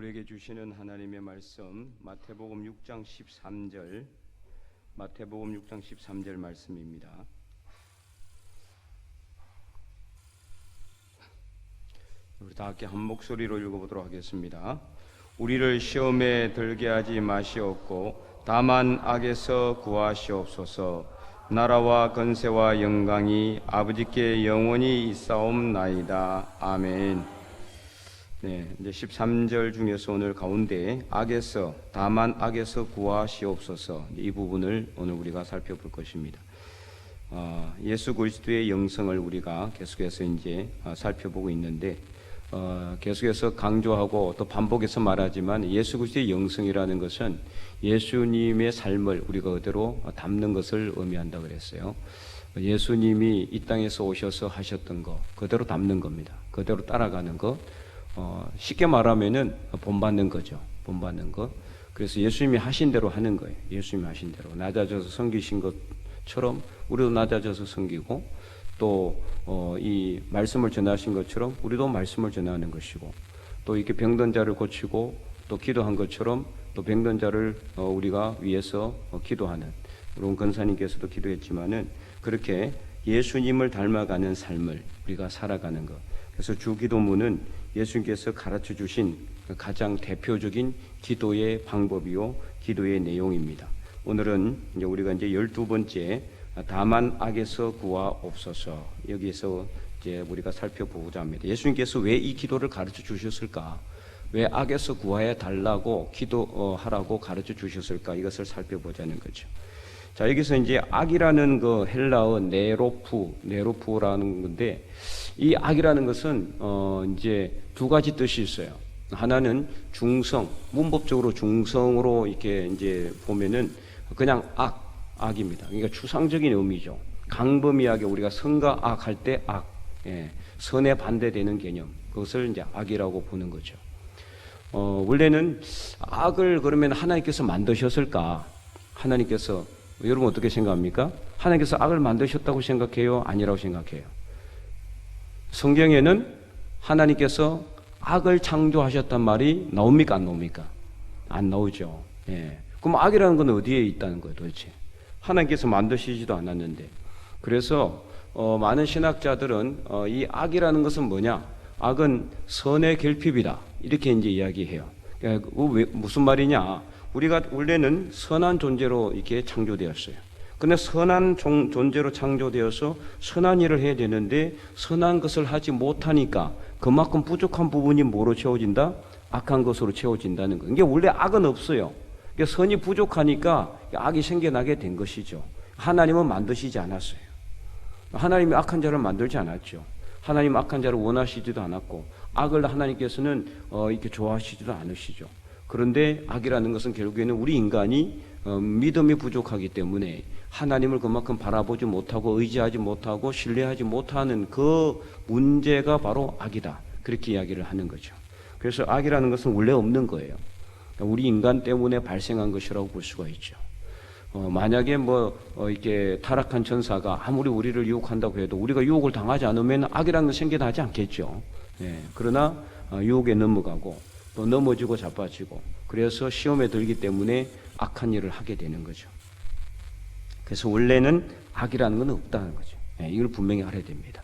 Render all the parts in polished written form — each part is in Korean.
우리에게 주시는 하나님의 말씀 마태복음 6장 13절 말씀입니다. 우리 다 함께 한 목소리로 읽어보도록 하겠습니다. 우리를 시험에 들게 하지 마시옵고 다만 악에서 구하시옵소서. 나라와 권세와 영광이 아버지께 영원히 있사옵나이다. 아멘. 네, 이제 13절 중에서 오늘 가운데 악에서 다만 악에서 구하시옵소서, 이 부분을 오늘 우리가 살펴볼 것입니다. 예수 그리스도의 영성을 우리가 계속해서 이제 살펴보고 있는데 계속해서 강조하고 또 반복해서 말하지만 예수 그리스도의 영성이라는 것은 예수님의 삶을 우리가 그대로 담는 것을 의미한다 그랬어요. 예수님이 이 땅에서 오셔서 하셨던 거 그대로 담는 겁니다. 그대로 따라가는 것. 쉽게 말하면은 본받는 거죠. 본받는 것. 그래서 예수님이 하신 대로 하는 거예요. 예수님이 하신 대로 낮아져서 섬기신 것처럼 우리도 낮아져서 섬기고, 또 이 말씀을 전하신 것처럼 우리도 말씀을 전하는 것이고, 또 이렇게 병든 자를 고치고 또 기도한 것처럼 또 병든 자를 우리가 위해서 기도하는, 물론 권사님께서도 기도했지만은 그렇게 예수님을 닮아가는 삶을 우리가 살아가는 것. 그래서 주기도문은 예수님께서 가르쳐 주신 가장 대표적인 기도의 방법이요, 기도의 내용입니다. 오늘은 이제 우리가 이제 12번째 다만 악에서 구하옵소서, 여기서 이제 우리가 살펴보고자 합니다. 예수님께서 왜 이 기도를 가르쳐 주셨을까? 왜 악에서 구하여 달라고 기도하라고 가르쳐 주셨을까? 이것을 살펴보자는 거죠. 자, 여기서 이제 악이라는 그 헬라어 네로프라는 건데, 이 악이라는 것은 이제 두 가지 뜻이 있어요. 하나는 중성, 문법적으로 중성으로 이렇게 이제 보면은 그냥 악입니다. 그러니까 추상적인 의미죠. 강범위하게 우리가 선과 악 할 때 악, 선에 반대되는 개념, 그것을 이제 악이라고 보는 거죠. 원래는 악을 그러면 하나님께서 만드셨을까? 하나님께서, 여러분 어떻게 생각합니까? 하나님께서 악을 만드셨다고 생각해요? 아니라고 생각해요? 성경에는 하나님께서 악을 창조하셨단 말이 나옵니까? 안 나옵니까? 안 나오죠. 그럼 악이라는 건 어디에 있다는 거예요, 도대체? 하나님께서 만드시지도 않았는데. 그래서 많은 신학자들은 이 악이라는 것은 뭐냐? 악은 선의 결핍이다, 이렇게 이제 이야기해요. 무슨 말이냐? 우리가 원래는 선한 존재로 이렇게 창조되었어요. 근데 선한 존재로 창조되어서 선한 일을 해야 되는데 선한 것을 하지 못하니까 그만큼 부족한 부분이 뭐로 채워진다? 악한 것으로 채워진다는 거예요. 이게 원래 악은 없어요. 선이 부족하니까 악이 생겨나게 된 것이죠. 하나님은 만드시지 않았어요. 하나님이 악한 자를 만들지 않았죠. 하나님 악한 자를 원하시지도 않았고, 악을 하나님께서는 이렇게 좋아하시지도 않으시죠. 그런데 악이라는 것은 결국에는 우리 인간이 믿음이 부족하기 때문에 하나님을 그만큼 바라보지 못하고 의지하지 못하고 신뢰하지 못하는 그 문제가 바로 악이다, 그렇게 이야기를 하는 거죠. 그래서 악이라는 것은 원래 없는 거예요. 우리 인간 때문에 발생한 것이라고 볼 수가 있죠. 만약에 이렇게 타락한 천사가 아무리 우리를 유혹한다고 해도 우리가 유혹을 당하지 않으면 악이라는 건 생겨나지 않겠죠. 그러나 유혹에 넘어가고 또 넘어지고 자빠지고, 그래서 시험에 들기 때문에 악한 일을 하게 되는 거죠. 그래서 원래는 악이라는 건 없다는 거죠. 이걸 분명히 알아야 됩니다.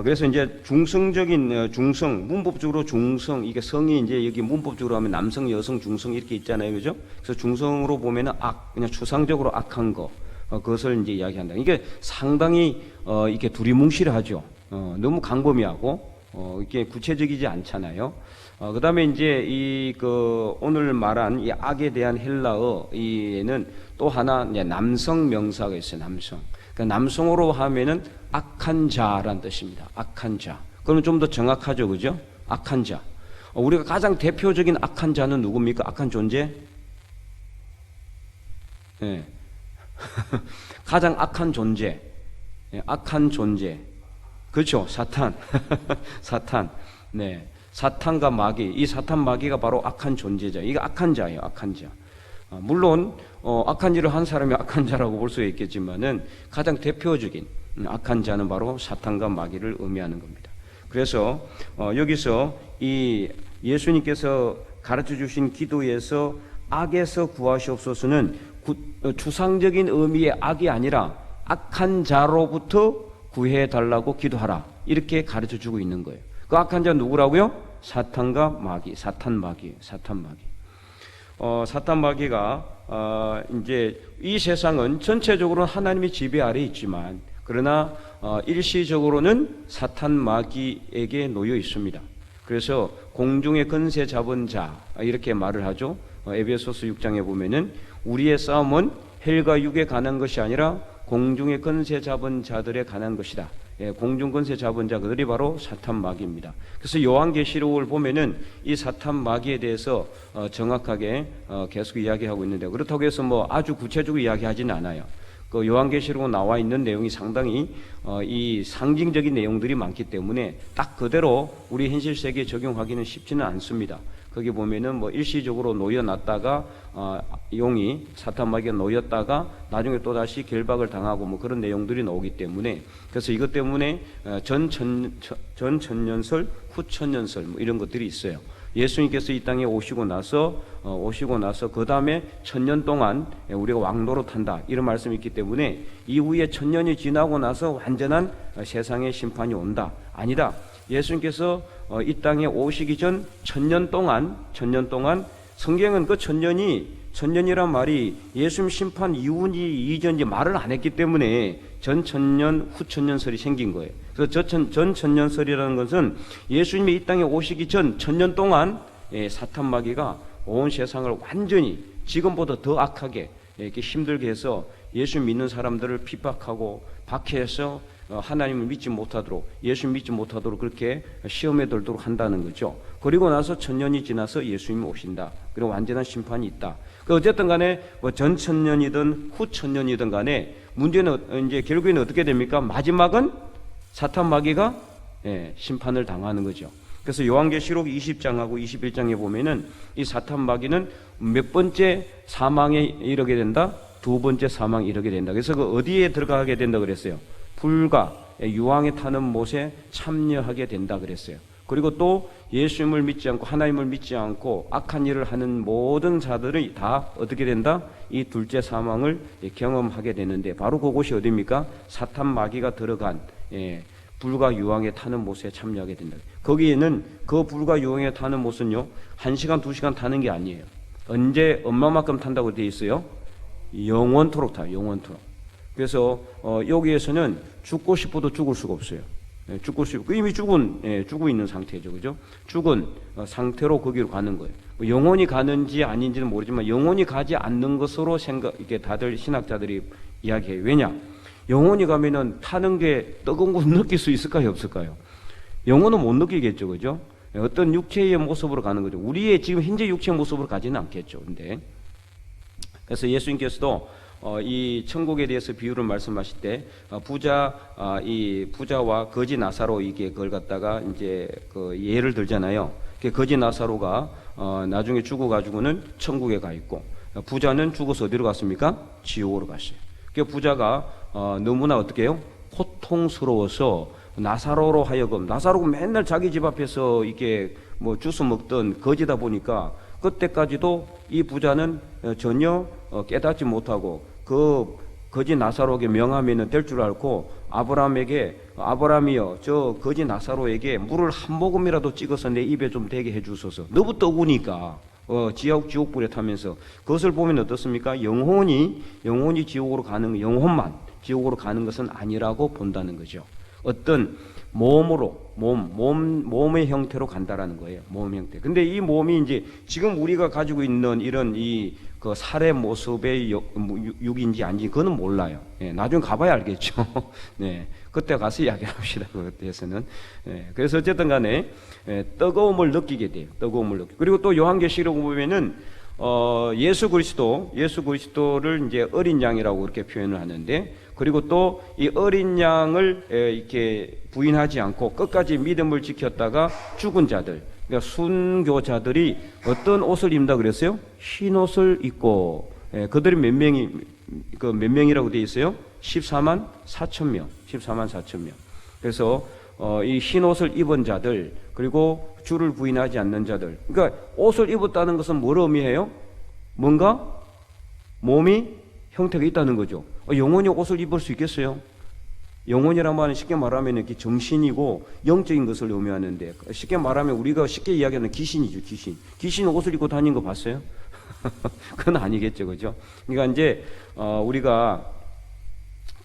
그래서 이제 중성적인 중성, 문법적으로 중성, 이게 성이 이제 여기 문법적으로 하면 남성, 여성, 중성 이렇게 있잖아요, 그죠? 그래서 중성으로 보면은 악, 그냥 추상적으로 악한 거, 그것을 이제 이야기한다. 이게 상당히 이렇게 두리뭉실하죠. 너무 강범위하고 이게 구체적이지 않잖아요. 그다음에 이제 오늘 말한 이 악에 대한 헬라어 이에는 또 하나 이제 남성 명사가 있어요. 남성. 그러니까 남성으로 하면은 악한 자란 뜻입니다. 악한 자. 그러면 좀 더 정확하죠, 그죠? 악한 자. 우리가 가장 대표적인 악한 자는 누굽니까? 악한 존재? 가장 악한 존재. 악한 존재. 그렇죠, 사탄. 사탄. 사탄과 마귀, 이 사탄 마귀가 바로 악한 존재자. 이게 악한 자예요, 악한 자. 물론 악한 일을 한 사람이 악한 자라고 볼 수 있겠지만은 가장 대표적인 악한 자는 바로 사탄과 마귀를 의미하는 겁니다. 그래서 여기서 이 예수님께서 가르쳐 주신 기도에서 악에서 구하시옵소서는 추상적인 의미의 악이 아니라 악한 자로부터 구해달라고 기도하라, 이렇게 가르쳐 주고 있는 거예요. 그 악한 자 누구라고요? 사탄과 마귀, 사탄 마귀. 사탄 마귀가 이제 이 세상은 전체적으로 하나님의 지배 아래 있지만, 그러나 일시적으로는 사탄 마귀에게 놓여 있습니다. 그래서 공중의 권세 잡은 자, 이렇게 말을 하죠. 에베소서 6장에 보면은 우리의 싸움은 혈과 육에 관한 것이 아니라 공중의 권세 잡은 자들에 관한 것이다. 공중 권세 잡은 자, 그들이 바로 사탄 마귀입니다. 그래서 요한계시록을 보면은 이 사탄 마귀에 대해서 정확하게 계속 이야기하고 있는데, 그렇다고 해서 뭐 아주 구체적으로 이야기하지는 않아요. 그 요한계시록에 나와 있는 내용이 상당히 이 상징적인 내용들이 많기 때문에 딱 그대로 우리 현실 세계에 적용하기는 쉽지는 않습니다. 거기 보면은 뭐 일시적으로 놓여놨다가 용이 사탄 마귀가 놓였다가 나중에 또 다시 결박을 당하고 뭐 그런 내용들이 나오기 때문에, 그래서 이것 때문에 전 천년설, 후 천년설 뭐 이런 것들이 있어요. 예수님께서 이 땅에 오시고 나서 그 다음에 1000년 동안 우리가 왕노로 탄다, 이런 말씀이 있기 때문에 이후에 1000년이 지나고 나서 완전한 세상의 심판이 온다, 아니다. 예수님께서 이 땅에 오시기 전 1000년 동안 성경은 그 1000년이란 말이 예수님 심판 이후인지 이전인지 말을 안 했기 때문에 전 천년 후 천년설이 생긴 거예요. 그래서 전 천년설이라는 것은 예수님이 이 땅에 오시기 전 1000년 동안 사탄 마귀가 온 세상을 완전히 지금보다 더 악하게 이렇게 힘들게 해서 예수 믿는 사람들을 핍박하고 박해해서 하나님을 믿지 못하도록, 예수 믿지 못하도록 그렇게 시험에 들도록 한다는 거죠. 그리고 나서 1000년이 지나서 예수님이 오신다. 그리고 완전한 심판이 있다. 어쨌든 간에 뭐 전 천년이든 후 천년이든 간에 문제는 이제 결국에는 어떻게 됩니까? 마지막은 사탄 마귀가 심판을 당하는 거죠. 그래서 요한계시록 20장하고 21장에 보면은 이 사탄 마귀는 몇 번째 사망에 이르게 된다? 두 번째 사망에 이르게 된다. 그래서 그 어디에 들어가게 된다 그랬어요? 불과 유황에 타는 못에 참여하게 된다 그랬어요. 그리고 또 예수님을 믿지 않고 하나님을 믿지 않고 악한 일을 하는 모든 자들이 다 어떻게 된다? 이 둘째 사망을 경험하게 되는데, 바로 그곳이 어디입니까? 사탄 마귀가 들어간 불과 유황에 타는 못에 참여하게 된다. 거기에는 그 불과 유황에 타는 못은요 1시간 2시간 타는 게 아니에요. 언제 얼마만큼 탄다고 되어 있어요? 영원토록 타요. 영원토록. 그래서 여기에서는 죽고 싶어도 죽을 수가 없어요. 죽고 싶고 이미 죽고 있는 상태죠, 그죠? 죽은 상태로 거기로 가는 거예요. 영원히 가는지 아닌지는 모르지만 영원히 가지 않는 것으로 이게 다들 신학자들이 이야기해요. 왜냐? 영원히 가면은 타는 게 뜨거운 거 느낄 수 있을까요, 없을까요? 영혼은 못 느끼겠죠, 그죠? 어떤 육체의 모습으로 가는 거죠. 우리의 지금 현재 육체의 모습으로 가지는 않겠죠. 근데 그래서 예수님께서도 이 천국에 대해서 비유를 말씀하실 때 이 부자와 거지 나사로 이게 그걸 갖다가 이제 그 예를 들잖아요. 거지 나사로가 나중에 죽어가지고는 천국에 가 있고, 부자는 죽어서 어디로 갔습니까? 지옥으로 갔어요. 그 부자가 너무나 어떻게 해요? 고통스러워서 나사로로 하여금, 나사로가 맨날 자기 집 앞에서 이게 뭐 주스 먹던 거지다 보니까 그때까지도 이 부자는 전혀 깨닫지 못하고 그 거지 나사로에게 명하면 될 줄 알고 아브라함이여 저 거지 나사로에게 물을 한 모금이라도 찍어서 내 입에 좀 대게 해주소서. 너무 떠구니까 지옥불에 타면서 그것을 보면 어떻습니까? 영혼이 지옥으로 가는, 영혼만 지옥으로 가는 것은 아니라고 본다는 거죠. 어떤 몸의 형태로 간다라는 거예요. 몸 형태. 근데 이 몸이 이제 지금 우리가 가지고 있는 이런 그 살의 모습의 육인지 아닌지 그거는 몰라요. 나중에 가봐야 알겠죠. 네, 그때 가서 이야기합시다. 그것에 대해서는. 그래서 어쨌든 간에 뜨거움을 느끼게 돼요. 뜨거움을 느끼고. 그리고 또 요한계시록 보면은 예수 그리스도를 이제 어린 양이라고 그렇게 표현을 하는데, 그리고 또 이 어린 양을 이렇게 부인하지 않고 끝까지 믿음을 지켰다가 죽은 자들, 그러니까 순교자들이 어떤 옷을 입는다 그랬어요? 흰 옷을 입고, 그들이 몇 명이라고 되어 있어요? 14만 4천 명. 그래서 이 흰 옷을 입은 자들, 그리고 주를 부인하지 않는 자들. 그러니까 옷을 입었다는 것은 뭘 의미해요? 뭔가 몸이 형태가 있다는 거죠. 영혼이 옷을 입을 수 있겠어요? 영혼이란 말은 쉽게 말하면 이렇게 정신이고 영적인 것을 의미하는데, 쉽게 말하면 우리가 쉽게 이야기하는 귀신이죠, 귀신. 귀신은 옷을 입고 다니는 거 봤어요? 그건 아니겠죠, 그죠? 그러니까 이제 우리가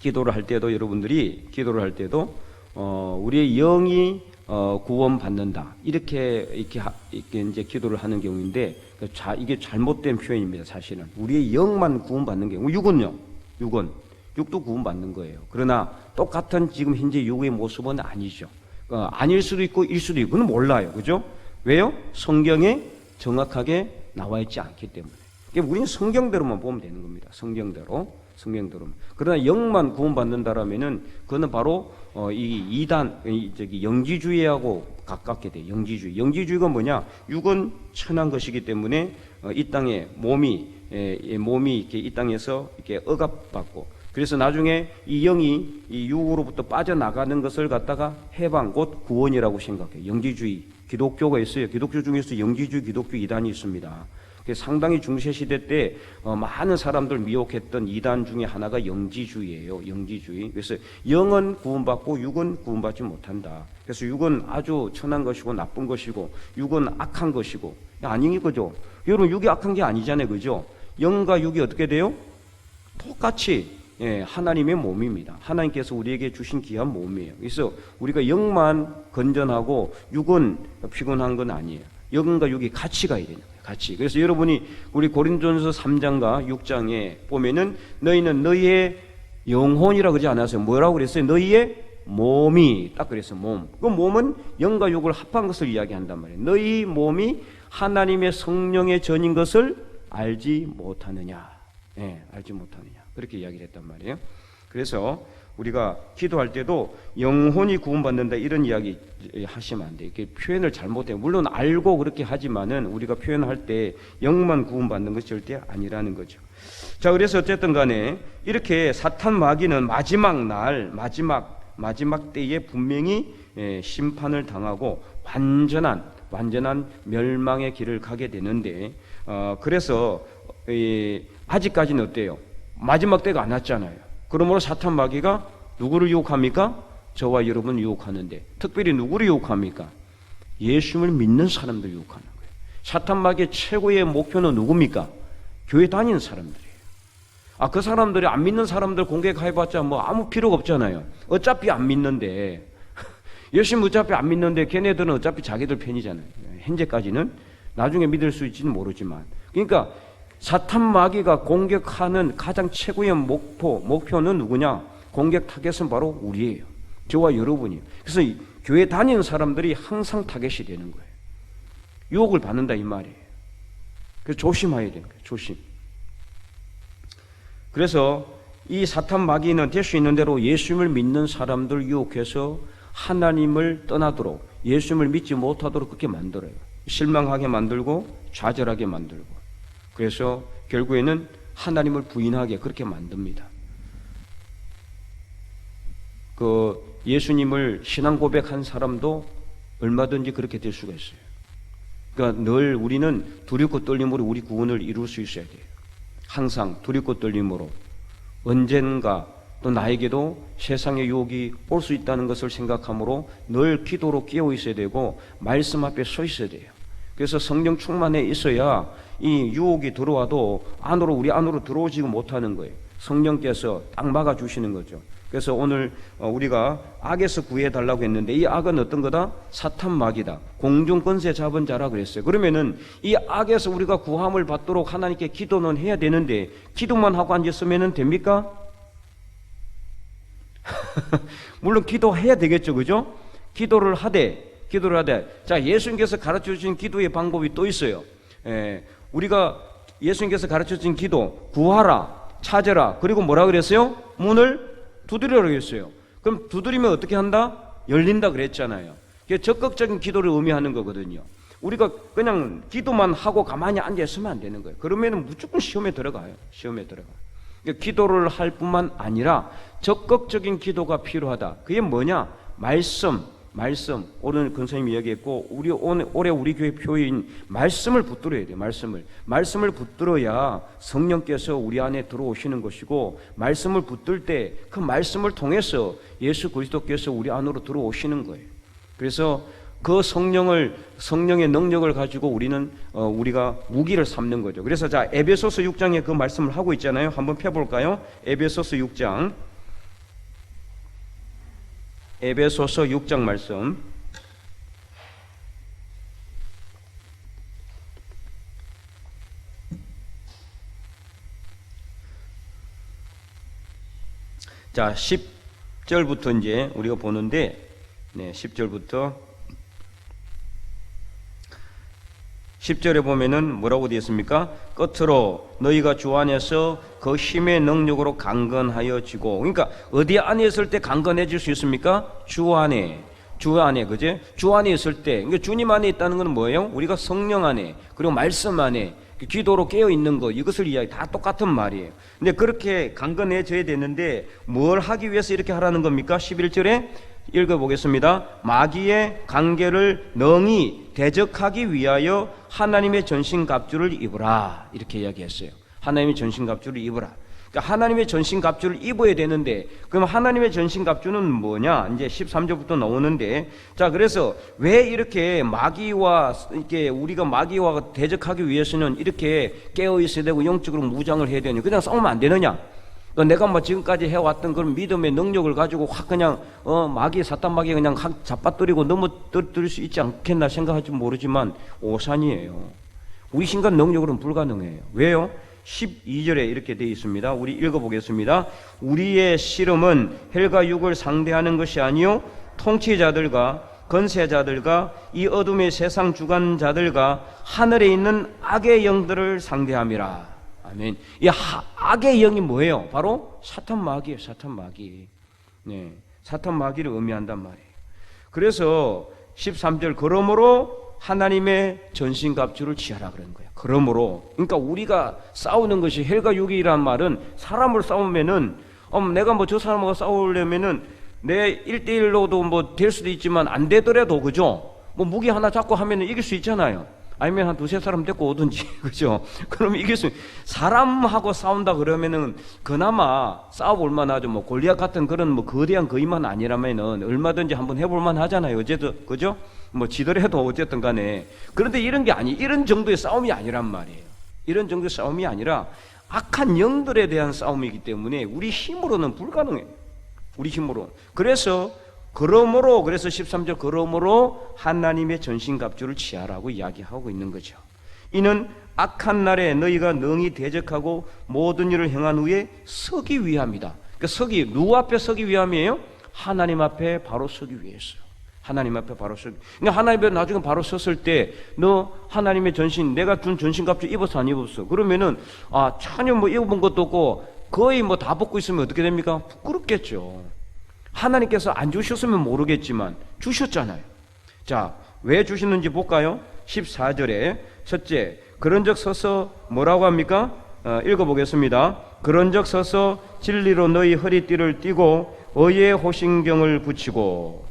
기도를 할 때도, 여러분들이 기도를 할 때도 우리의 영이 구원받는다, 이렇게 이제 기도를 하는 경우인데, 이게 잘못된 표현입니다. 사실은 우리의 영만 구원받는 경우, 육도 구원받는 거예요. 그러나 똑같은 지금 현재 육의 모습은 아니죠. 아닐 수도 있고 일 수도 있고, 그건 몰라요, 그죠? 왜요? 성경에 정확하게 나와 있지 않기 때문에. 그러니까 우리는 성경대로만 보면 되는 겁니다. 성경대로만. 그러나 영만 구원받는다라면은 그거는 바로 이 영지주의하고 가깝게 돼. 영지주의가 뭐냐? 육은 천한 것이기 때문에 이 땅에 몸이 이렇게 이 땅에서 이렇게 억압받고, 그래서 나중에 이 영이 이 육으로부터 빠져나가는 것을 갖다가 해방, 곧 구원이라고 생각해요. 영지주의 기독교가 있어요. 기독교 중에서 영지주의 기독교 이단이 있습니다. 상당히 중세시대 때 많은 사람들 미혹했던 이단 중에 하나가 영지주의예요. 영지주의. 그래서 영은 구원받고 육은 구원받지 못한다. 그래서 육은 아주 천한 것이고 나쁜 것이고, 육은 악한 것이고. 아니, 그죠? 여러분, 육이 악한 게 아니잖아요, 그죠? 영과 육이 어떻게 돼요? 똑같이 하나님의 몸입니다. 하나님께서 우리에게 주신 귀한 몸이에요. 그래서 우리가 영만 건전하고 육은 피곤한 건 아니에요. 영과 육이 같이 가야 되는 거예요. 같이. 그래서 여러분이 우리 고린도전서 3장과 6장에 보면은 너희는 너희의 영혼이라 그러지 않았어요? 뭐라고 그랬어요? 너희의 몸이, 딱 그랬어요. 몸. 그 몸은 영과 육을 합한 것을 이야기한단 말이에요. 너희 몸이 하나님의 성령의 전인 것을 알지 못하느냐. 알지 못하느냐. 그렇게 이야기를 했단 말이에요. 그래서 우리가 기도할 때도 영혼이 구원받는다, 이런 이야기 하시면 안 돼요. 이렇게 표현을 잘못해요. 물론 알고 그렇게 하지만은 우리가 표현할 때 영만 구원받는 것이 절대 아니라는 거죠. 자, 그래서 어쨌든 간에 이렇게 사탄 마귀는 마지막 날, 마지막 때에 분명히 심판을 당하고 완전한 멸망의 길을 가게 되는데, 그래서 아직까지는 어때요? 마지막 때가 안 왔잖아요. 그러므로 사탄 마귀가 누구를 유혹합니까? 저와 여러분을 유혹하는데, 특별히 누구를 유혹합니까? 예수님을 믿는 사람들 유혹하는 거예요. 사탄 마귀의 최고의 목표는 누굽니까? 교회 다니는 사람들이에요. 그 사람들이 안 믿는 사람들 공격해봤자 뭐 아무 필요가 없잖아요. 어차피 안 믿는데 예수님 어차피 안 믿는데 걔네들은 어차피 자기들 편이잖아요. 현재까지는. 나중에 믿을 수 있지는 모르지만. 그러니까 사탄 마귀가 공격하는 가장 최고의 목표는 누구냐? 공격 타겟은 바로 우리예요. 저와 여러분이에요. 그래서 교회 다니는 사람들이 항상 타겟이 되는 거예요. 유혹을 받는다, 이 말이에요. 그래서 조심해야 되는 거예요. 조심. 그래서 이 사탄 마귀는 될 수 있는 대로 예수님을 믿는 사람들 유혹해서 하나님을 떠나도록, 예수님을 믿지 못하도록 그렇게 만들어요. 실망하게 만들고 좌절하게 만들고. 그래서 결국에는 하나님을 부인하게 그렇게 만듭니다. 예수님을 신앙 고백한 사람도 얼마든지 그렇게 될 수가 있어요. 그러니까 늘 우리는 두렵고 떨림으로 우리 구원을 이룰 수 있어야 돼요. 항상 두렵고 떨림으로, 언젠가 또 나에게도 세상의 유혹이 올 수 있다는 것을 생각함으로 늘 기도로 깨어 있어야 되고 말씀 앞에 서 있어야 돼요. 그래서 성령 충만해 있어야 이 유혹이 들어와도 우리 안으로 들어오지 못하는 거예요. 성령께서 딱 막아주시는 거죠. 그래서 오늘 우리가 악에서 구해달라고 했는데, 이 악은 어떤 거다? 사탄 마귀다. 공중권세 잡은 자라 그랬어요. 그러면은 이 악에서 우리가 구함을 받도록 하나님께 기도는 해야 되는데, 기도만 하고 앉았으면 됩니까? 물론 기도해야 되겠죠, 그죠? 기도를 하되. 자, 예수님께서 가르쳐 주신 기도의 방법이 또 있어요. 우리가 예수님께서 가르쳐 주신 기도, 구하라, 찾으라, 그리고 뭐라 그랬어요? 문을 두드리라 그랬어요. 그럼 두드리면 어떻게 한다? 열린다 그랬잖아요. 그게 적극적인 기도를 의미하는 거거든요. 우리가 그냥 기도만 하고 가만히 앉아 있으면 안 되는 거예요. 그러면 무조건 시험에 들어가요. 그러니까 기도를 할 뿐만 아니라 적극적인 기도가 필요하다. 그게 뭐냐? 말씀, 말씀. 오늘 권사님이 얘기했고 올해 우리 교회 표인 말씀을 붙들어야 돼요. 말씀을 붙들어야 성령께서 우리 안에 들어오시는 것이고, 말씀을 붙들 때 그 말씀을 통해서 예수 그리스도께서 우리 안으로 들어오시는 거예요. 그래서 그 성령의 능력을 가지고 우리가 무기를 삼는 거죠. 그래서 자, 에베소서 6장에 그 말씀을 하고 있잖아요. 한번 펴볼까요? 에베소서 6장 말씀. 자, 10절부터 이제 우리가 보는데, 10절부터 10절에 보면은 뭐라고 되어 있습니까? 끝으로 너희가 주 안에서 그 힘의 능력으로 강건하여지고, 그러니까 어디 안에 있을 때 강건해질 수 있습니까? 주 안에, 그제? 주 안에 있을 때, 그러니까 주님 안에 있다는 건 뭐예요? 우리가 성령 안에, 그리고 말씀 안에, 기도로 깨어 있는 거, 이것을 이야기, 다 똑같은 말이에요. 근데 그렇게 강건해져야 되는데 뭘 하기 위해서 이렇게 하라는 겁니까? 11절에 읽어보겠습니다. 마귀의 관계를 능히 대적하기 위하여 하나님의 전신갑주를 입으라, 이렇게 이야기했어요. 하나님의 전신갑주를 입으라. 그러니까 하나님의 전신갑주를 입어야 되는데, 그럼 하나님의 전신갑주는 뭐냐? 이제 13절부터 나오는데, 자, 그래서 왜 이렇게 우리가 마귀와 대적하기 위해서는 이렇게 깨어 있어야 되고 영적으로 무장을 해야 되냐? 그냥 싸우면 안 되느냐? 내가 뭐 지금까지 해왔던 그런 믿음의 능력을 가지고 확 그냥 사탄 마귀 그냥 확 잡아뜨리고 넘어뜨릴 수 있지 않겠나 생각할지 모르지만 오산이에요. 우리 신간 능력으로는 불가능해요. 왜요? 12절에 이렇게 되어 있습니다. 우리 읽어보겠습니다. 우리의 씨름은 혈과 육을 상대하는 것이 아니요 통치자들과 권세자들과 이 어둠의 세상 주관자들과 하늘에 있는 악의 영들을 상대함이라. 아멘. 이 악의 영이 뭐예요? 바로 사탄 마귀예요. 사탄 마귀. 사탄 마귀를 의미한단 말이에요. 그래서 13절, 그러므로 하나님의 전신갑주를 취하라 그런 거예요. 그러므로, 그러니까 우리가 싸우는 것이 혈과 육이란 말은, 사람을 싸우면은 내가 뭐 저 사람하고 싸우려면은 내 1대1로도 뭐 될 수도 있지만 안 되더라도, 그죠? 뭐 무기 하나 잡고 하면은 이길 수 있잖아요. 아니면 한 두세 사람 데리고 오든지, 그죠? 그럼 이길 수, 사람하고 싸운다 그러면은 그나마 싸워볼 만하죠. 뭐 골리앗 같은 그런 뭐 거대한 거인만 아니라면은 얼마든지 한번 해볼 만하잖아요. 어쨌든, 그죠? 뭐 지더라도 어쨌든 간에. 그런데 이런 정도의 싸움이 아니란 말이에요. 이런 정도의 싸움이 아니라 악한 영들에 대한 싸움이기 때문에 우리 힘으로는 불가능해요. 우리 힘으로. 그래서 13절, 그러므로 하나님의 전신갑주를 취하라고 이야기하고 있는 거죠. 이는 악한 날에 너희가 능히 대적하고 모든 일을 행한 후에 서기 위함이다. 그러니까 누구 앞에 서기 위함이에요? 하나님 앞에 바로 서기 위해서. 하나님 앞에 바로 서기. 그러니까 하나님 앞에 나중에 바로 섰을 때, 너 하나님의 전신, 내가 준 전신갑주 입었어, 안 입었어? 그러면은 전혀 뭐 입어본 것도 없고 거의 뭐 다 벗고 있으면 어떻게 됩니까? 부끄럽겠죠. 하나님께서 안 주셨으면 모르겠지만 주셨잖아요. 자, 왜 주시는지 볼까요? 14절에 첫째, 그런즉 서서 뭐라고 합니까? 읽어보겠습니다. 그런즉 서서 진리로 너희 허리띠를 띠고 의의 호신경을 붙이고.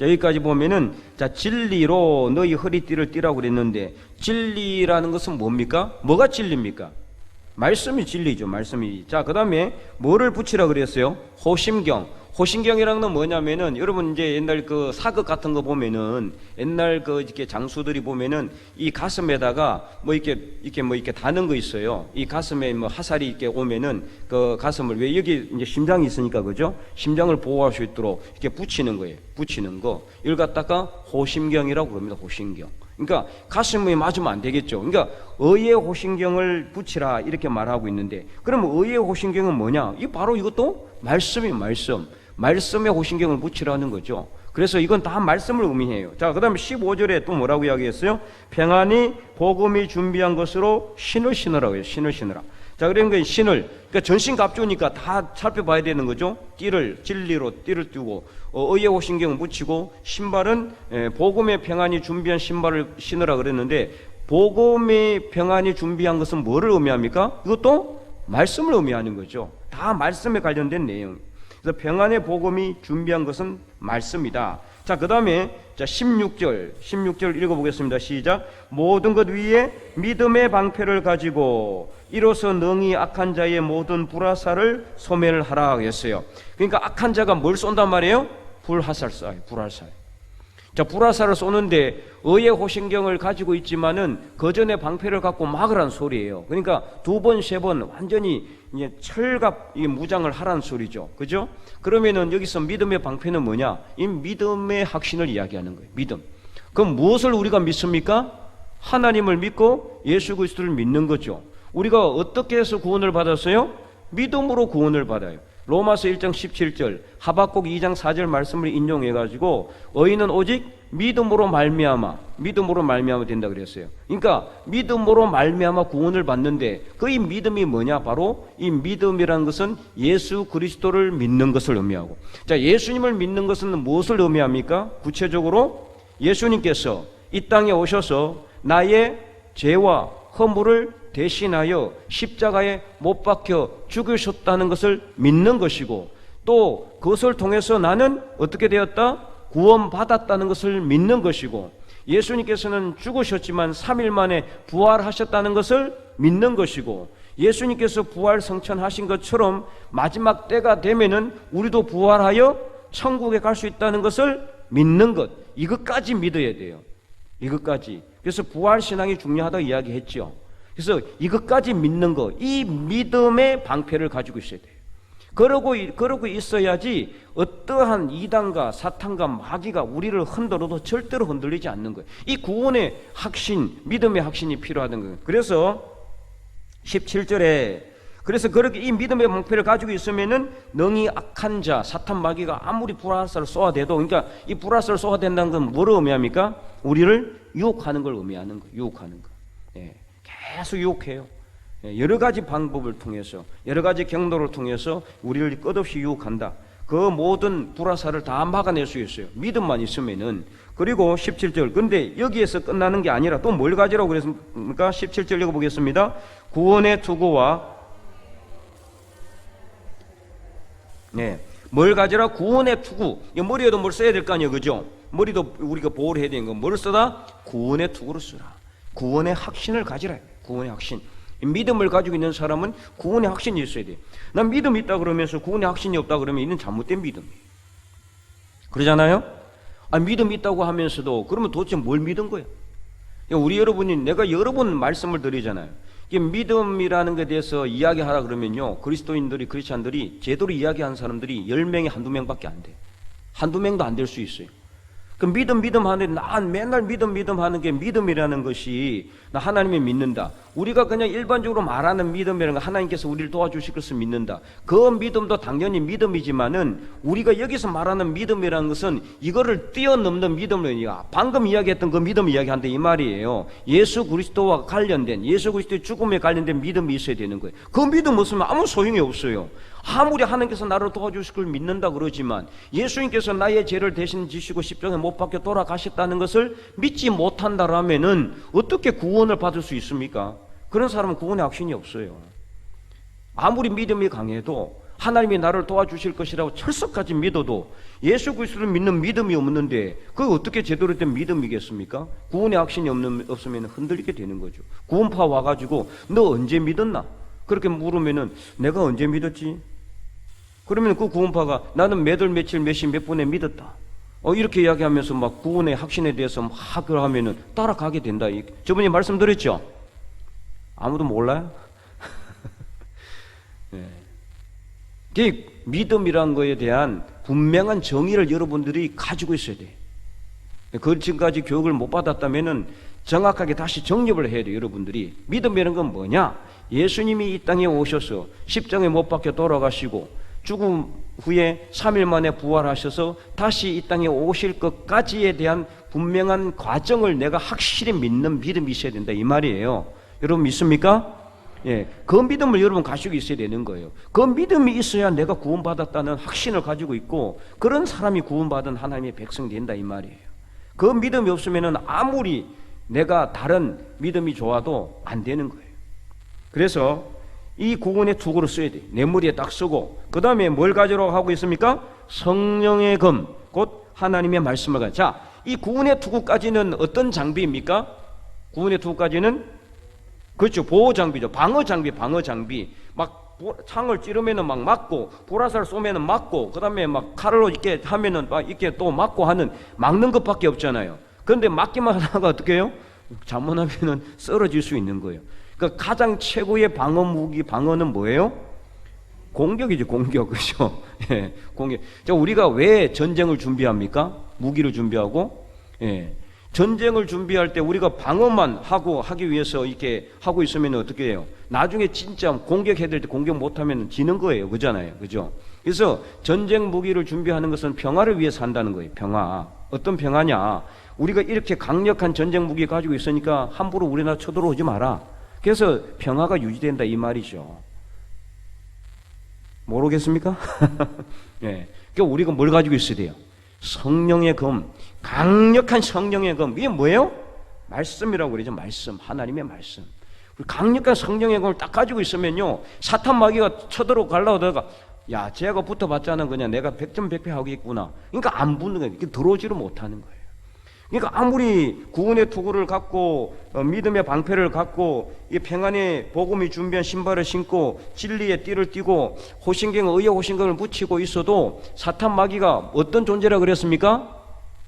여기까지 보면은, 자, 진리로 너희 허리띠를 띠라고 그랬는데, 진리라는 것은 뭡니까? 뭐가 진리입니까? 말씀이 진리죠. 말씀이. 자, 그 다음에 뭐를 붙이라 그랬어요? 호심경. 호심경이라는 건 뭐냐면은, 여러분 이제 옛날 그 사극 같은 거 보면은, 옛날 이렇게 장수들이 보면은 이 가슴에다가 뭐 이렇게 다는 거 있어요. 이 가슴에 뭐 화살이 이렇게 오면은 그 가슴을, 왜 여기 이제 심장이 있으니까, 그죠? 심장을 보호할 수 있도록 이렇게 붙이는 거예요. 붙이는 거. 이걸 갖다가 호심경이라고 그럽니다. 호심경. 그러니까 가슴에 맞으면 안 되겠죠. 그러니까 의의 호신경을 붙이라 이렇게 말하고 있는데, 그러면 의의 호신경은 뭐냐? 이 바로 이것도 말씀이 말씀의 호신경을 붙이라는 거죠. 그래서 이건 다 말씀을 의미해요. 자, 그 다음에 15절에 또 뭐라고 이야기했어요? 평안히 복음이 준비한 것으로 신을 신으라고 해요. 신을 신으라. 자, 그러니까 그러니까 전신갑주니까 다 살펴봐야 되는 거죠. 진리로 띠를 띠고, 의의 호신경을 붙이고, 신발은 복음의 평안이 준비한 신발을 신으라 그랬는데, 복음의 평안이 준비한 것은 뭐를 의미합니까? 이것도 말씀을 의미하는 거죠. 다 말씀에 관련된 내용. 그래서 평안의 복음이 준비한 것은 말씀이다. 자, 그 다음에 16절 읽어보겠습니다. 시작. 모든 것 위에 믿음의 방패를 가지고 이로써 능히 악한 자의 모든 불화살을 소멸하라 했어요. 그러니까 악한 자가 뭘 쏜단 말이에요? 불화살 쏴요. 불화살. 자, 불화살을 쏘는데 의의 호신경을 가지고 있지만은 그 전에 방패를 갖고 막으란 소리예요. 그러니까 두 번, 세 번 완전히 이제 철갑 무장을 하란 소리죠. 그죠? 그러면은 여기서 믿음의 방패는 뭐냐? 이 믿음의 확신을 이야기하는 거예요. 믿음. 그럼 무엇을 우리가 믿습니까? 하나님을 믿고 예수 그리스도를 믿는 거죠. 우리가 어떻게 해서 구원을 받았어요? 믿음으로 구원을 받아요. 로마서 1장 17절, 하박국 2장 4절 말씀을 인용해 가지고 의인은 오직 믿음으로 말미암아 된다 그랬어요. 그러니까 믿음으로 말미암아 구원을 받는데 그 이 믿음이 뭐냐? 바로 이 믿음이라는 것은 예수 그리스도를 믿는 것을 의미하고, 자, 예수님을 믿는 것은 무엇을 의미합니까? 구체적으로 예수님께서 이 땅에 오셔서 나의 죄와 허물을 대신하여 십자가에 못 박혀 죽으셨다는 것을 믿는 것이고, 또 그것을 통해서 나는 어떻게 되었다? 구원받았다는 것을 믿는 것이고, 예수님께서는 죽으셨지만 3일 만에 부활하셨다는 것을 믿는 것이고, 예수님께서 부활 성천하신 것처럼 마지막 때가 되면은 우리도 부활하여 천국에 갈 수 있다는 것을 믿는 것, 이것까지 믿어야 돼요. 이것까지. 그래서 부활 신앙이 중요하다고 이야기했죠. 그래서 이것까지 믿는 거, 이 믿음의 방패를 가지고 있어야 돼요. 그러고 있어야지 어떠한 이단과 사탄과 마귀가 우리를 흔들어도 절대로 흔들리지 않는 거예요. 이 구원의 확신, 믿음의 확신이 필요하다는 거예요. 그래서 17절에 그래서 그렇게 이 믿음의 방패를 가지고 있으면은 능히 악한 자, 사탄 마귀가 아무리 불화살을 쏘아대도, 그러니까 이 불화살을 쏘아댄다는 건 뭐를 의미합니까? 우리를 유혹하는 걸 의미하는 거예요. 유혹하는 거. 예. 계속 유혹해요. 여러 가지 방법을 통해서, 여러 가지 경로를 통해서 우리를 끝없이 유혹한다. 그 모든 불화살을 다 막아낼 수 있어요. 믿음만 있으면은. 그리고 17절. 근데 여기에서 끝나는 게 아니라 또 뭘 가지라고 그랬습니까? 17절 읽어보겠습니다. 구원의 투구와 뭘 가지라? 구원의 투구. 머리에도 뭘 써야 될 거 아니에요, 그죠? 머리도 우리가 보호를 해야 되는 거. 뭘 쓰다? 구원의 투구를 쓰라. 구원의 확신을 가지라. 구원의 확신. 믿음을 가지고 있는 사람은 구원의 확신이 있어야 돼. 난 믿음이 있다 그러면서 구원의 확신이 없다 그러면 이는 잘못된 믿음이에요. 그러잖아요? 믿음이 있다고 하면서도 그러면 도대체 뭘 믿은 거야? 우리 여러분이, 내가 여러 번 말씀을 드리잖아요. 이게 믿음이라는 것에 대해서 이야기하라 그러면요, 그리스도인들이, 크리스찬들이 제대로 이야기하는 사람들이 10명에 한두 명밖에 안 돼. 한두 명도 안 될 수 있어요. 그 믿음 하는데 난 맨날 믿음 하는 게, 믿음이라는 것이 나 하나님을 믿는다. 우리가 그냥 일반적으로 말하는 믿음이라는 거, 하나님께서 우리를 도와주실 것을 믿는다. 그 믿음도 당연히 믿음이지만은 우리가 여기서 말하는 믿음이라는 것은 이거를 뛰어넘는 믿음이야. 방금 이야기했던 그 믿음 이야기한데 이 말이에요. 예수 그리스도와 관련된, 예수 그리스도의 죽음에 관련된 믿음이 있어야 되는 거예요. 그 믿음 없으면 아무 소용이 없어요. 아무리 하나님께서 나를 도와주실 걸 믿는다 그러지만 예수님께서 나의 죄를 대신 지시고 십자가에 못 박혀 돌아가셨다는 것을 믿지 못한다라면은 어떻게 구원을 받을 수 있습니까? 그런 사람은 구원의 확신이 없어요. 아무리 믿음이 강해도, 하나님이 나를 도와주실 것이라고 철석까지 믿어도 예수 그리스도를 믿는 믿음이 없는데 그게 어떻게 제대로 된 믿음이겠습니까? 구원의 확신이 없으면 흔들리게 되는 거죠. 구원파 와가지고 너 언제 믿었나? 그렇게 물으면은 내가 언제 믿었지? 그러면 그 구원파가 나는 몇 월 며칠 몇 시 몇 분에 믿었다. 이렇게 이야기하면서 막 구원의 확신에 대해서 막 하면은 따라가게 된다. 저번에 말씀드렸죠? 아무도 몰라요? 네. 믿음이란 거에 대한 분명한 정의를 여러분들이 가지고 있어야 돼. 그 지금까지 교육을 못 받았다면은 정확하게 다시 정립을 해야 돼요. 여러분들이 믿음이라는 건 뭐냐? 예수님이 이 땅에 오셔서 십자가에 못 박혀 돌아가시고 죽음 후에 3일 만에 부활하셔서 다시 이 땅에 오실 것까지에 대한 분명한 과정을 내가 확실히 믿는 믿음이 있어야 된다, 이 말이에요. 여러분 믿습니까? 예, 그 믿음을 여러분 가지고 있어야 되는 거예요. 그 믿음이 있어야 내가 구원받았다는 확신을 가지고 있고, 그런 사람이 구원받은 하나님의 백성이 된다, 이 말이에요. 그 믿음이 없으면은 아무리 내가 다른 믿음이 좋아도 안 되는 거예요. 그래서 이 구원의 투구를 써야 돼. 내 머리에 딱 쓰고 그 다음에 뭘 가지러 하고 있습니까? 성령의 검, 곧 하나님의 말씀을 가지고. 자, 이 구원의 투구까지는 어떤 장비입니까? 구원의 투구까지는 그렇죠, 보호 장비죠. 방어 장비, 방어 장비. 막 창을 찌르면은 막 맞고, 보라살 쏘면은 맞고, 그 다음에 막 칼로 이렇게 하면은 막 이렇게 또 맞고 하는, 막는 것밖에 없잖아요. 그런데 맞기만 하다가 어떻게 해요? 잘못하면은 쓰러질 수 있는 거예요. 그러니까 가장 최고의 방어 무기, 방어는 뭐예요? 공격이죠, 공격. 그죠? 예, 공격. 자, 우리가 왜 전쟁을 준비합니까? 무기를 준비하고, 예. 전쟁을 준비할 때 우리가 방어만 하기 위해서 이렇게 하고 있으면 어떻게 해요? 나중에 진짜 공격해야 될 때 공격 못하면 지는 거예요. 그잖아요. 그죠? 그래서 전쟁 무기를 준비하는 것은 평화를 위해서 한다는 거예요. 평화. 어떤 평화냐? 우리가 이렇게 강력한 전쟁 무기 가지고 있으니까 함부로 우리나라 쳐들어오지 마라. 그래서 평화가 유지된다 이 말이죠. 모르겠습니까? 예. 그러니까 우리가 뭘 가지고 있어야 돼요? 성령의 검, 강력한 성령의 검. 이게 뭐예요? 말씀이라고 그러죠. 말씀, 하나님의 말씀. 강력한 성령의 검을 딱 가지고 있으면요, 사탄 마귀가 쳐들어가려고 하다가 야, 쟤가 붙어봤자는 그냥 내가 100점 100패 하겠구나. 그러니까 안 붙는 거예요. 들어오지를 못하는 거예요. 그러니까 아무리 구원의 투구를 갖고 믿음의 방패를 갖고 이 평안의 복음이 준비한 신발을 신고 진리의 띠를 띠고 의의 호신경을 붙이고 있어도 사탄 마귀가 어떤 존재라 그랬습니까?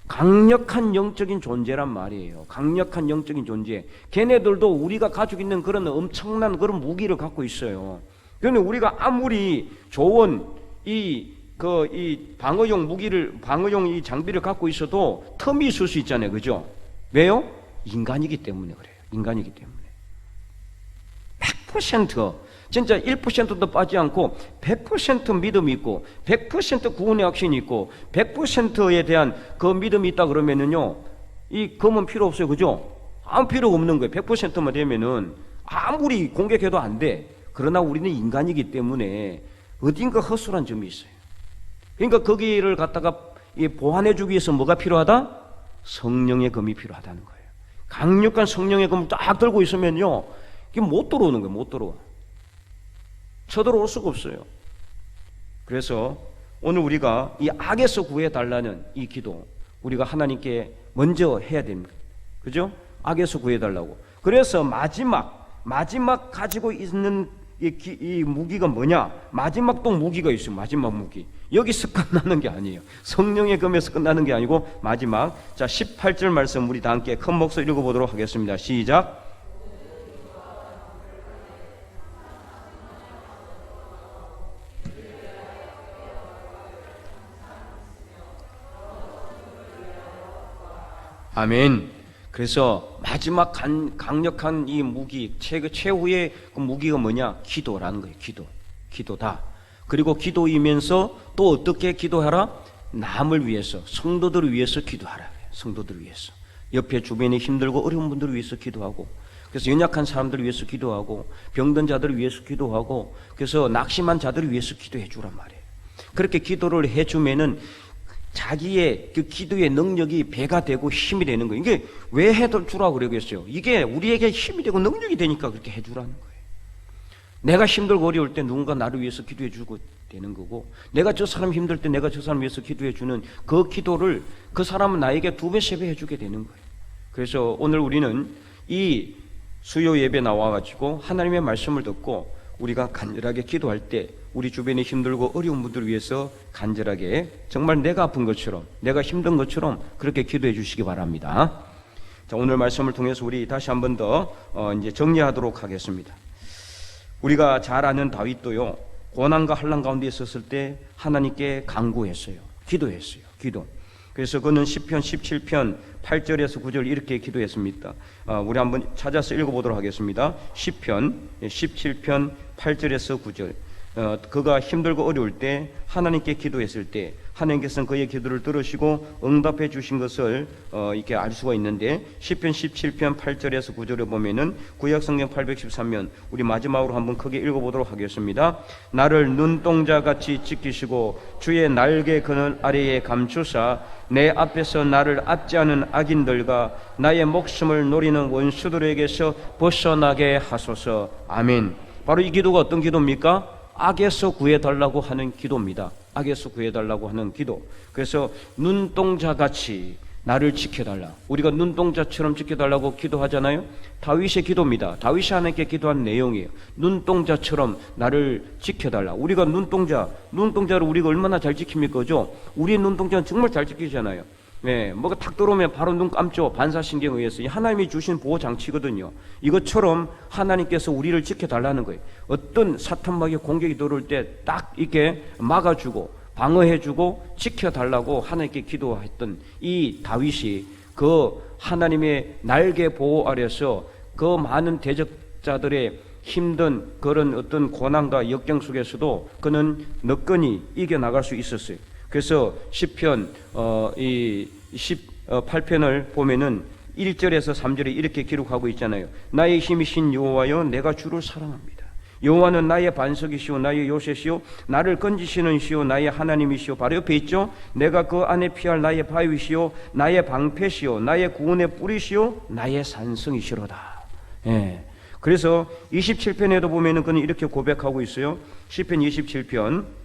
강력한 영적인 존재란 말이에요. 강력한 영적인 존재. 걔네들도 우리가 가지고 있는 그런 엄청난 그런 무기를 갖고 있어요. 그런데 우리가 아무리 좋은 이 방어용 무기를, 방어용 이 장비를 갖고 있어도 틈이 있을 수 있잖아요. 그죠? 왜요? 인간이기 때문에 그래요. 인간이기 때문에. 100% 진짜 1%도 빠지지 않고 100% 믿음이 있고 100% 구원의 확신이 있고 100%에 대한 그 믿음이 있다 그러면은요, 이 검은 필요 없어요. 그죠? 아무 필요 없는 거예요. 100%만 되면은 아무리 공격해도 안 돼. 그러나 우리는 인간이기 때문에 어딘가 허술한 점이 있어요. 그러니까 거기를 갖다가 보완해주기 위해서 뭐가 필요하다? 성령의 검이 필요하다는 거예요. 강력한 성령의 검을 딱 들고 있으면요, 이게 못 들어오는 거예요. 못 들어와. 쳐들어올 수가 없어요. 그래서 오늘 우리가 이 악에서 구해달라는 이 기도, 우리가 하나님께 먼저 해야 됩니다. 그죠? 악에서 구해달라고. 그래서 마지막 가지고 있는 이 무기가 뭐냐? 마지막 또 무기가 있어요. 마지막 무기. 여기서 끝나는 게 아니에요. 성령의 검에서 끝나는 게 아니고 마지막. 자, 18절 말씀 우리 다 함께 큰 목소리 읽어보도록 하겠습니다. 시작. 아멘. 그래서 마지막 강력한 이 무기, 최후의 그 무기가 뭐냐? 기도라는 거예요. 기도다. 그리고 기도이면서 또 어떻게 기도하라? 남을 위해서, 성도들을 위해서 기도하라. 성도들을 위해서. 옆에 주변에 힘들고 어려운 분들을 위해서 기도하고, 그래서 연약한 사람들을 위해서 기도하고, 병든 자들을 위해서 기도하고, 그래서 낙심한 자들을 위해서 기도해 주란 말이에요. 그렇게 기도를 해주면은 자기의 그 기도의 능력이 배가 되고 힘이 되는 거예요. 이게 왜 해주라고 그러겠어요? 이게 우리에게 힘이 되고 능력이 되니까 그렇게 해주라는 거예요. 내가 힘들고 어려울 때 누군가 나를 위해서 기도해 주고 되는 거고, 내가 저 사람 힘들 때 내가 저 사람 위해서 기도해 주는 그 기도를 그 사람은 나에게 2배, 3배 해주게 되는 거예요. 그래서 오늘 우리는 이 수요 예배 나와가지고 하나님의 말씀을 듣고 우리가 간절하게 기도할 때 우리 주변에 힘들고 어려운 분들을 위해서 간절하게, 정말 내가 아픈 것처럼, 내가 힘든 것처럼 그렇게 기도해 주시기 바랍니다. 자, 오늘 말씀을 통해서 우리 다시 한 번 더 이제 정리하도록 하겠습니다. 우리가 잘 아는 다윗도요, 고난과 환난 가운데 있었을 때 하나님께 간구했어요. 기도했어요. 기도. 그래서 그는 시편 17편 8절에서 9절 이렇게 기도했습니다. 우리 한번 찾아서 읽어보도록 하겠습니다. 시편 17편 8절에서 9절. 그가 힘들고 어려울 때 하나님께 기도했을 때 하나님께서는 그의 기도를 들으시고 응답해 주신 것을 이렇게 알 수가 있는데, 시편 17편 8절에서 9절에 보면은 구약성경 813면 우리 마지막으로 한번 크게 읽어보도록 하겠습니다. 나를 눈동자같이 지키시고 주의 날개 그늘 아래에 감추사 내 앞에서 나를 압지 않은 악인들과 나의 목숨을 노리는 원수들에게서 벗어나게 하소서. 아멘. 바로 이 기도가 어떤 기도입니까? 악에서 구해달라고 하는 기도입니다. 악에서 구해달라고 하는 기도. 그래서 눈동자같이 나를 지켜달라. 우리가 눈동자처럼 지켜달라고 기도하잖아요. 다윗의 기도입니다. 다윗이 하나님께 기도한 내용이에요. 눈동자처럼 나를 지켜달라. 우리가 눈동자를 우리가 얼마나 잘 지킵니까? 그죠? 우리 눈동자는 정말 잘 지키잖아요. 네, 뭐가 탁 들어오면 바로 눈 감죠. 반사신경에 의해서. 하나님이 주신 보호장치거든요. 이것처럼 하나님께서 우리를 지켜달라는 거예요. 어떤 사탄마귀 공격이 들어올 때 딱 이렇게 막아주고 방어해주고 지켜달라고 하나님께 기도했던 이 다윗이 그 하나님의 날개 보호 아래서 그 많은 대적자들의 힘든 그런 어떤 고난과 역경 속에서도 그는 너끈히 이겨나갈 수 있었어요. 그래서 시편 18편을 보면은 1절에서 3절에 이렇게 기록하고 있잖아요. 나의 힘이신 여호와여, 내가 주를 사랑합니다. 여호와는 나의 반석이시오, 나의 요새시오, 나를 건지시는 시오, 나의 하나님이시오. 바로 옆에 있죠. 내가 그 안에 피할 나의 바위시오, 나의 방패시오, 나의 구원의 뿌리시오, 나의 산성이시로다. 예. 그래서 27편에도 보면은 그는 이렇게 고백하고 있어요. 시편 27편.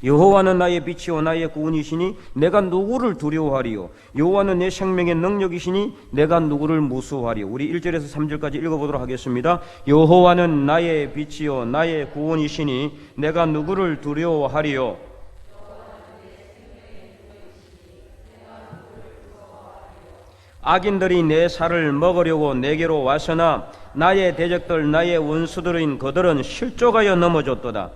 여호와는 나의 빛이요 나의 구원이시니 내가 누구를 두려워하리요. 여호와는 내 생명의 능력이시니 내가 누구를 무수하리요. 우리 1절에서 3절까지 읽어보도록 하겠습니다. 여호와는 나의 빛이요 나의 구원이시니 내가 누구를 두려워하리요. 악인들이 내 살을 먹으려고 내게로 와서나 나의 대적들 나의 원수들인 그들은 실족하여 넘어졌도다.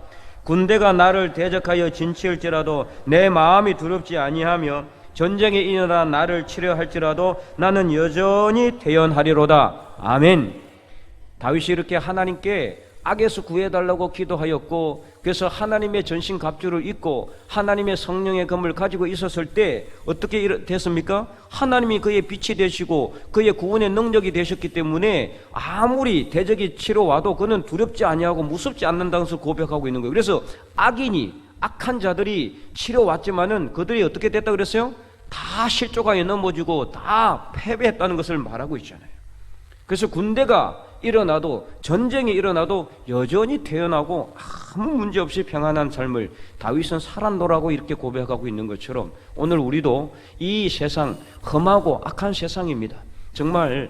군대가 나를 대적하여 진치할지라도 내 마음이 두렵지 아니하며 전쟁에 일어나 나를 치려 할지라도 나는 여전히 태연하리로다. 아멘. 다윗이 이렇게 하나님께 악에서 구해달라고 기도하였고, 그래서 하나님의 전신갑주를 입고 하나님의 성령의 검을 가지고 있었을 때 어떻게 됐습니까? 하나님이 그의 빛이 되시고 그의 구원의 능력이 되셨기 때문에 아무리 대적이 치러 와도 그는 두렵지 아니하고 무섭지 않는다는 것을 고백하고 있는 거예요. 그래서 악한 자들이 치러 왔지만은 그들이 어떻게 됐다고 그랬어요? 다 실족하에 넘어지고 다 패배했다는 것을 말하고 있잖아요. 그래서 군대가 일어나도, 전쟁이 일어나도 여전히 태어나고 아무 문제 없이 평안한 삶을 다윗은 살았노라고 이렇게 고백하고 있는 것처럼 오늘 우리도 이 세상, 험하고 악한 세상입니다. 정말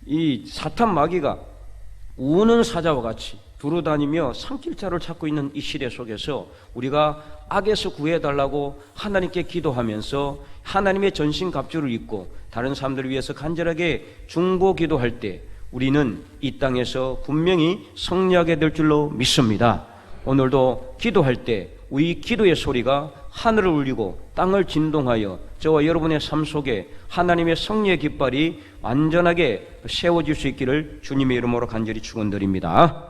이 사탄 마귀가 우는 사자와 같이 두루다니며 산길자를 찾고 있는 이 시대 속에서 우리가 악에서 구해달라고 하나님께 기도하면서 하나님의 전신갑주를 입고 다른 사람들을 위해서 간절하게 중보 기도할 때 우리는 이 땅에서 분명히 승리하게 될 줄로 믿습니다. 오늘도 기도할 때 우리 기도의 소리가 하늘을 울리고 땅을 진동하여 저와 여러분의 삶 속에 하나님의 승리의 깃발이 완전하게 세워질 수 있기를 주님의 이름으로 간절히 축원드립니다.